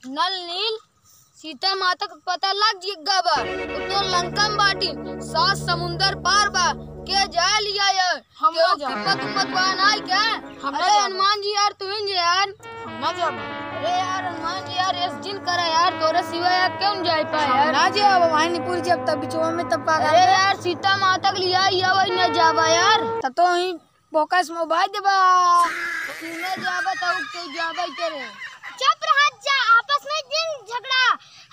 नल नील सीता माता का पता लग जिग्गा बा तो लंका में बाटी 7 समुंदर पार बा के जा लिया यार हम क्यों ना हिम्मत उम्मत बान आई क्या? अरे हनुमान जी यार तू इन यार हम ना जा अरे यार हनुमान जी यार इस दिन करा यार तोरे सिवा यार क्यों जाए पाए यार ना जा वहां नहीं पूरी जब तक बिचवा में तब पागल अरे यार सीता माता के लिया या वही न जावा यार तब तो ही फोकस मोबाइल देबा तू न जावा तो जावा करे चुप रह जा आपस में दिन झगड़ा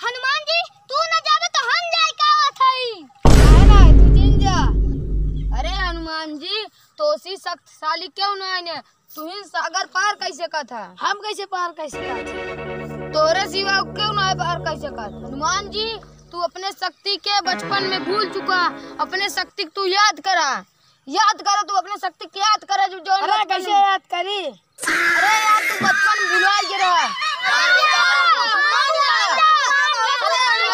हनुमान जी तू न जावे तो हम जाए का थई ना तू जिन जा। अरे हनुमान जी तो सी शक्तिशाली क्यों ना आने तू ही सागर पार कैसे का था? हम कैसे पार कैसे कर तोरे सिवा क्यों ना पार कैसे का? हनुमान जी तू अपने शक्ति के बचपन में भूल चुका अपने शक्ति तू याद करा तू अपने शक्ति की याद करा जो अरे कैसे याद करी अरे यार तू बचपन भुला गिरा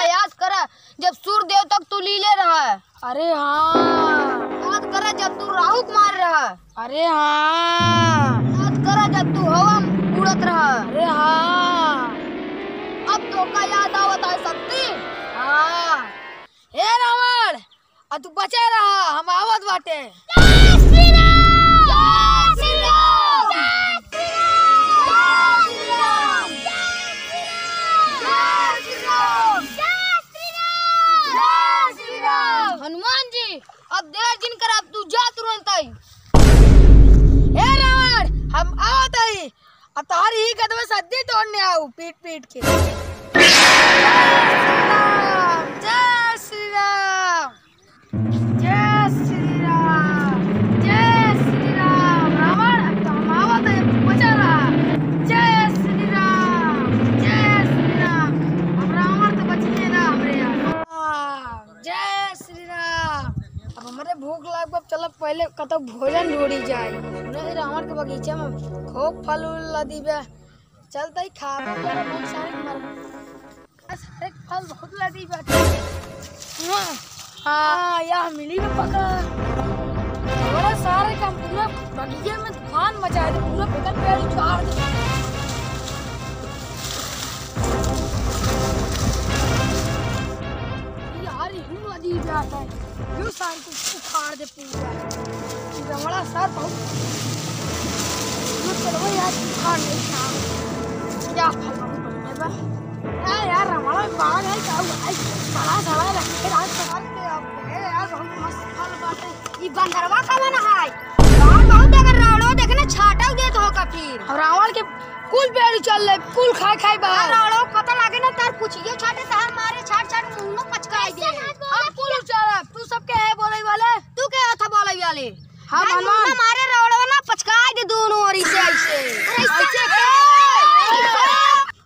याद करा जब सूर्य देवता तू लीले रहा अरे हाँ याद करा जब तू राहु को मार रहा अरे हाँ याद करा जब तू हवा में उड़त रहा अरे हाँ अब तो का याद आवत है शक्ति हाँ हे रावण आ तू बचा रहा हम आवत बाटे हनुमान जी अब देर दिन कर अब तू जा तुरंत आई हे रावण हम आवत आई अब तारी ही कदम सद्दी तोड़ने आऊ पीट पीट के जय श्री राम जय श्री राम जय श्री राम रावण अब तो हम आवत आई तू बचा रहा जय श्री राम हम रावण तो बचिए ना हमरे यहाँ जय श्री राम अब हमारे भूख लाग अब चल पहले कत भोजन ढूंढी जाए नहीं रावण के बगीचे में खूब फल उल लदी बे चलते ही खा बहुत सारे सारे फल बहुत लदी बे हाँ यहाँ मिली में पका हमारा सारे काम पूरा बगीचे में तूफान मचा दे पूरा बेकार पेड़ उछाड़ दे यार यूं अजीब जाता है यूं सारे को उखाड़ दे पूरा हमारा सर बहुत चलो यार उखाड़ नहीं था क्या फल बनने बा यार हमारा बाग है क्या हुआ बड़ा सारा रखे रात सवाल के आप यार बहुत मस्त फल बाटे ई बंदरवा का मन है बाहर बहुत देकर रावण देखने छाटा दे तो का फिर और रावण के कुल पेड़ चल ले कुल खाए बाहर रावण पता लागे ना तार पूछिए छाटे तार मारे छाट मुंह में पचकाई दे हम कुल चला तू सबके है बोले वाले तू के था बोले वाले हम हनुमान मारे रावण ना पचकाई दे दोनों और इसे ऐसे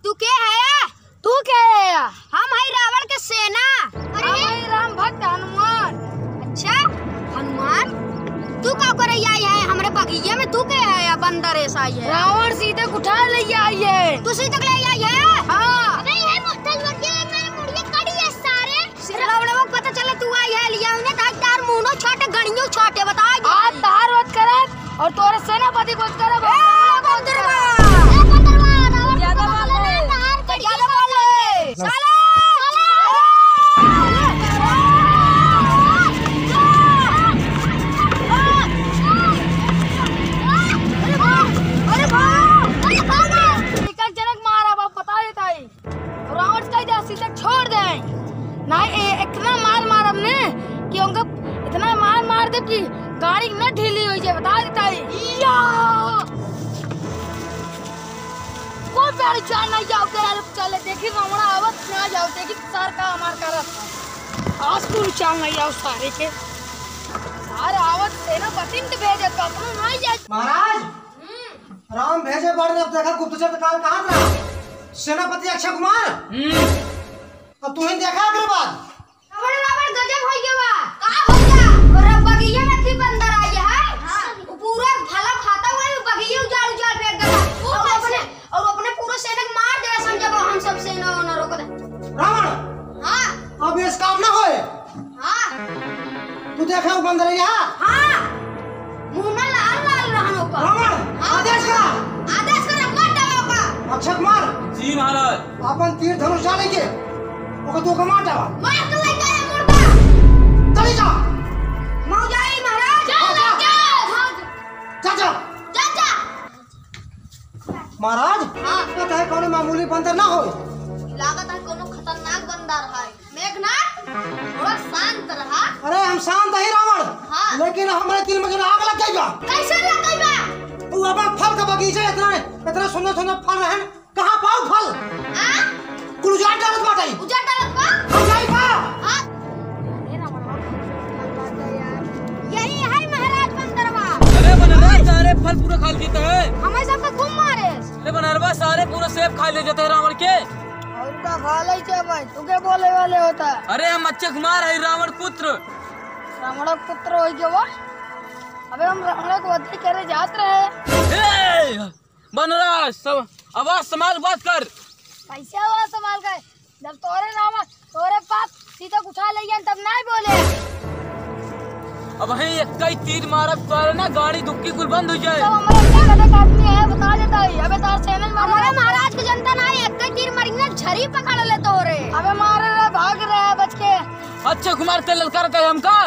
तू के है तू क्या है हम है रावण के सेना अरे राम भक्त हनुमान अच्छा हनुमान तू का करे आई है हमरे बगीचे में तू के है बंदर ऐसा आई है रावण सीधे उठा ले आई है तू सीधे ले आई है हाँ नहीं है मुट्ठल वर्गे मेरे मुड़िए कड़ी है सारे रावण को पता चला तू आई है लिया उन्हें तार मुंह छोटे गणियों छोटे बता आज तार वत करब और तोरे सेनापति को करब बंदरवा ज्यादा बोल ले ज्यादा बोल ले साला छोड़ दे नहीं इतना मार हमने कि उनका इतना मार दे कि गाड़ी न ढीली हो जाए बता देता है कोई गाड़ी चाल नहीं जाओ यार चले देखी हमारा आवत ना जाओ देखी सर का हमार का रास्ता आज पूरी चाल नहीं जाओ सारे के सारे आवत सेना पतिन तो भेजे तो अपना नहीं जाए महाराज राम भेजे बड़ ने देखा गुप्तचर काल कहां रहा सेनापति अक्षय कुमार अब तू ही देखा अगर बाद रावण गजब हो गया का हो गया और बगीचे में थी बंदर आई है वो पूरा भला खाता हुआ बगीचे उजाड़ फेंक देगा और अपने पूरे सेना को मार देगा समझो हम सब सेना न रोक दे रावण हां अब इस काम ना होए हां तू देखा वो बंदर यहाँ हां मुंह में लाल रहनो का रावण आदेश कर मत दबाओ का अक्षय कुमार जी महाराज अपन तीर धनुष डाले के ओके तो कमाट आवा मार के लेके आया मुर्दा चली जा मौजाई महाराज जा जा महाराज हाँ। ये कहे कौन मामूली बंदर ना हो लागत है कोनो खतरनाक बंदर है मेघनाथ थोड़ा शांत रहा। अरे हम शांत ही रावण हाँ। लेकिन हमारे दिल में जो आग लग गई बा कैसे लग गई बा तू अपन फल का बगीचा इतना सुंदर सुंदर फल रहे कहाँ पाओ फल हां कुल उजाड़ डालत बाटे उजाड़ डालत बा हम जाई बा हां यही है महाराज बंदरवा। अरे बनरवा सारे फल पूरा खा लेते है। हमें सबको घूम मारे अरे बनरवा सारे पूरा सेब खा ले जाते है रावण के। और का खा ले छे भाई तू के बोले वाले होता अरे हम अक्षय कुमार है रावण पुत्र। रावण पुत्र हो गयो अबे हम रावण को वधी करे जात रहे बनरवा सब आवाज संभाल बात कर। कैसे आवाज संभाल गए जब तोरे रावण तोरे पास सीधा उठा ले तब नहीं बोले अब वही एक कई तीर मारब तोरे ना गाड़ी दुक्की कुल बंद हो जाए। सब हमारे कदे आदमी है बता देता है अबे तार सेना में हमारे महाराज की जनता ना एक कई तीर मारेंगे झरी पकड़ ले तोरे। अबे मारे रहे भाग रहे बच के अक्षय कुमार ते ललकार कहे हमका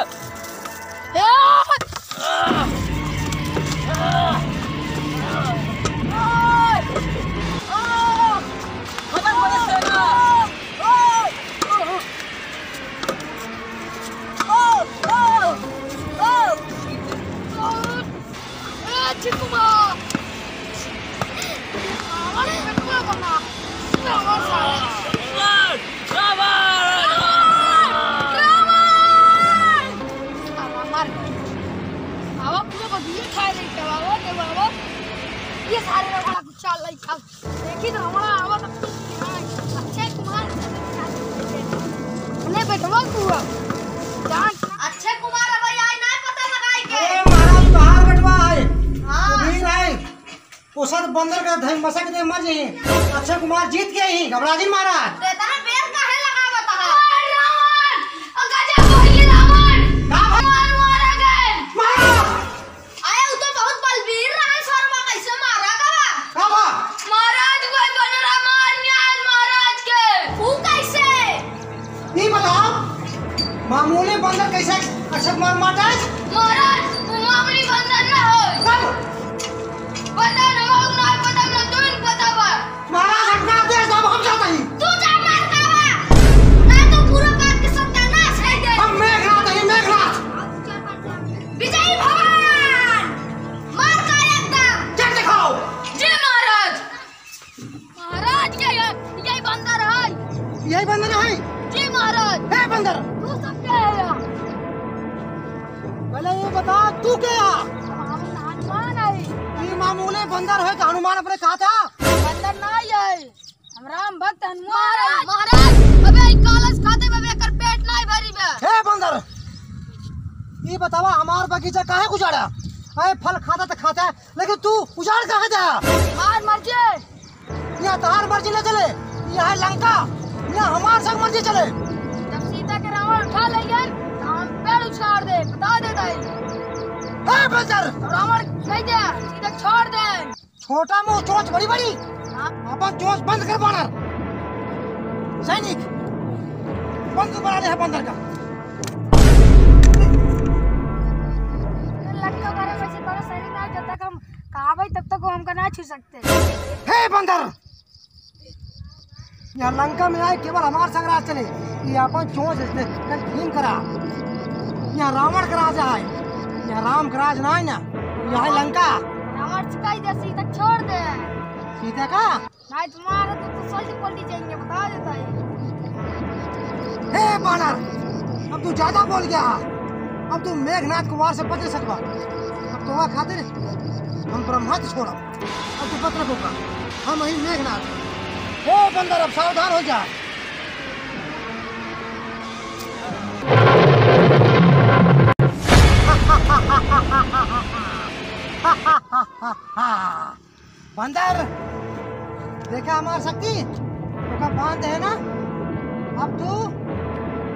ये सारे रगड़ा कुछ चाल लाई अब देखी तो हमारा आवाज अक्षय कुमार ने बैठवा हुआ जान अक्षय कुमार अब आई ना पता लगाई के। अरे महाराज बाहर बैठवा है हां वीर है पोसद बंदर का धन मसक दे मर जी अक्षय कुमार जीत गए ही घबरा जी महाराज तेरा बेर काहे लगावत है रावण गजब हो गई रावण का मार मारा गए मारा आया उ तो बहुत बलवीर रहा शर्मा कैसे मारा गवा का बा महाराज कोई बनरा मार न्याय महाराज के ऊ कैसे नहीं बताओ मामूली बंदर कैसे अक्षय कुमार मारता है महाराज ऊ मामूली बंदर ना हो कब बंदर हो ना पता ना तुम पता बा महाराज अपना दे सब हम जाते हैं तू जा मार गवा ना तो पूरा बात के सत्यानाश है दे हम मेघनाथ नहीं मेघनाथ विजय भगवान मार का एकदम चेक दिखाओ जी महाराज महाराज क्या यही बंदर है यही बंदर है जी महाराज हे बंदर तू सब क्या है यार पहले ये बता तू क्या हम हनुमान है ये मामूली बंदर है कि हनुमान अपने कहा था बंदर नहीं है हम राम भक्त हनुमान है महाराज अबे कालस खाते में कर पेट नहीं भरी बे हे बंदर ये बतावा हमार बगीचा काहे उजाड़ा अरे फल खाता तो खाता है लेकिन तू उजाड़ कहाँ जा मार मर जाए यहाँ तहार मर्जी न चले यहाँ है लंका यहाँ हमार संग मर्जी चले जब सीता के रावण उठा ले तो हम पेड़ उछाड़ दे बता देता है हे बंदर रावण नहीं दे सीधा छोड़ दे छोटा मुंह चोंच बड़ी बड़ी हाँ। अपन चोंच बंद कर बानर सैनिक बंद बना दे है बंदर का लड़कों करे वैसे करो सैनिक ना जब तक हम कहा भाई तब तक वो हमका ना छू सकते हे बंदर यहाँ लंका में आए केवल हमार संग राज चले ये अपन चोंच भीम करा यहाँ रावण का राजा है यहाँ राम का राज ना है ना यहाँ है लंका रावण चिकाई दे सीधा छोड़ दे सीता का नहीं तुम्हारा तो सोल्टी पोल्टी जाएंगे बता देता है हे बानर अब तू ज्यादा बोल गया अब तू मेघनाथ कुमार से बच नहीं सकवा अब तो वहाँ खातिर हम ब्रह्मास्त्र छोड़ा अब तू पत्र होगा हम ही मेघनाथ हे बंदर अब सावधान हो जा बंदर देखा हमारी शक्ति तो बांध है ना अब तू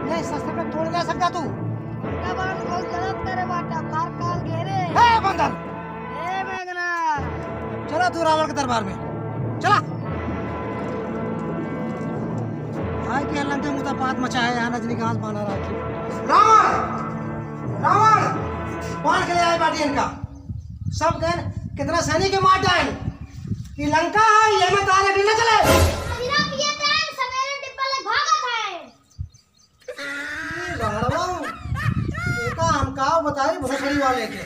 नहीं शस्त्र पे तोड़ नहीं सकता तू उनका बात बहुत गलत करे बाटा काल काल घेरे हे बंदर ए मेघना चला तू रावण के दरबार में चला के लंका मुतापात मचाया यहाँ रजनीकांत बाना राखी। रावण रावण बांध के ले आए बाटी इनका सब गए कितना सैनिक के मार डाल कि लंका है ये में तारे भी न चले। सिर्फ ये टाइम सवेरे डिब्बा ले भागत है। एका हम का बताई भोसड़ी वाले के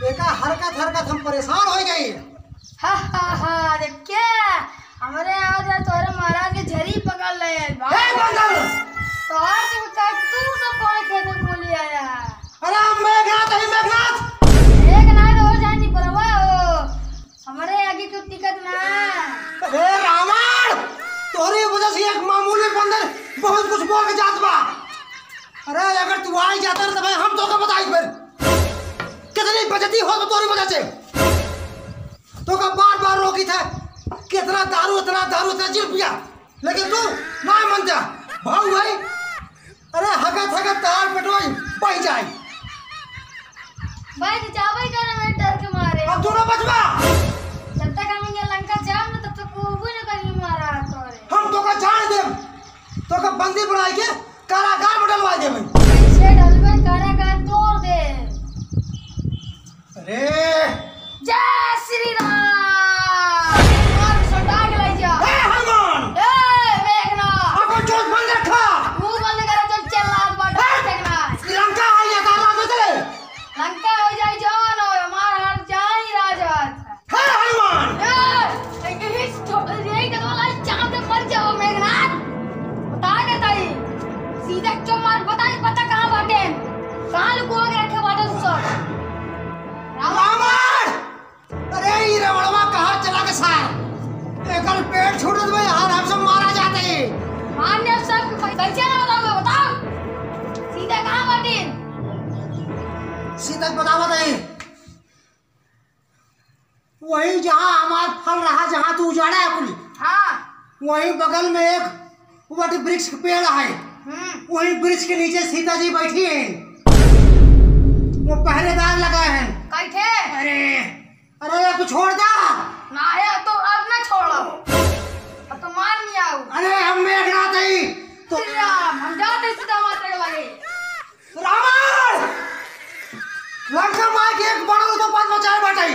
एका हरकत हम परेशान हो गई। हा देखे हमारे आज तोरे महाराज के झरी पकड़ ले हे बंदर तो आज बता तू सब कौन खेत में बोली आया। अरे मेघनाथ है मेघनाथ एक ना तो हो जानी परवा हो हमारे आगे क्यों टिकट ना। अरे रावण तोरी वजह से एक मामूली बंदर बहुत कुछ बोल के जात बा। अरे अगर तू आई जाता तो भाई हम तो का बताई फिर कितनी बचती हो तोरी वजह से तो का बार रोकी था कितना दारू इतना जिल पिया लेकिन तू ना मानता भाऊ भाई। अरे हगत तार पेटोई बह जाए भाई तो जावे का ना मैं डर के मारे अब तू ना बचवा। जब तक हम ये लंका जाम ना तब तक वो भी ना कहीं मारा तोरे हम तो का जान दे तो का बंदी बनाई के कारागार में डलवा दे भाई। ऐसे डलवे कारागार तोड़ दे। अरे जय श्री राम मार सटा के ले जा। हे हनुमान ए मेघनाथ अपन जोश बंद रखा मुंह बंद कर चल चल बाटा मेघनाथ श्रीलंका आई है तारा तो चले लंका हो जाए जवान हो हमार हाल जाई राजा। हे हनुमान ए एक यही का वाला चांद पे मर जाओ मेघनाथ बता के ताई सीधा क्यों मार पता कहां बाटे कहां लुको के रखे बाटे तू सब। रावण अरे ये रावणवा कहां चला के सार एकल पेट छूटत भाई हार हम सब मारा जाते मान्य सब कैसे ना बताओगे बताओ सीधा कहां बाटे सीधा बतावा दे वही जहां हमार फल रहा जहां तू उजाड़ा है कुल हां वही बगल में एक वट वृक्ष का पेड़ है वही वृक्ष के नीचे सीता जी बैठी है वो पहरेदार लगाए हैं। कैठे अरे अब छोड़ दा ना है तो अब ना छोड़ो अब तो मान नहीं आओ। अरे हम मेघनाथ है तो श्री राम हम जाते सीधा मात्र के लगे। रावण लंका मार के एक बड़ा तो पास बचाए बैठाई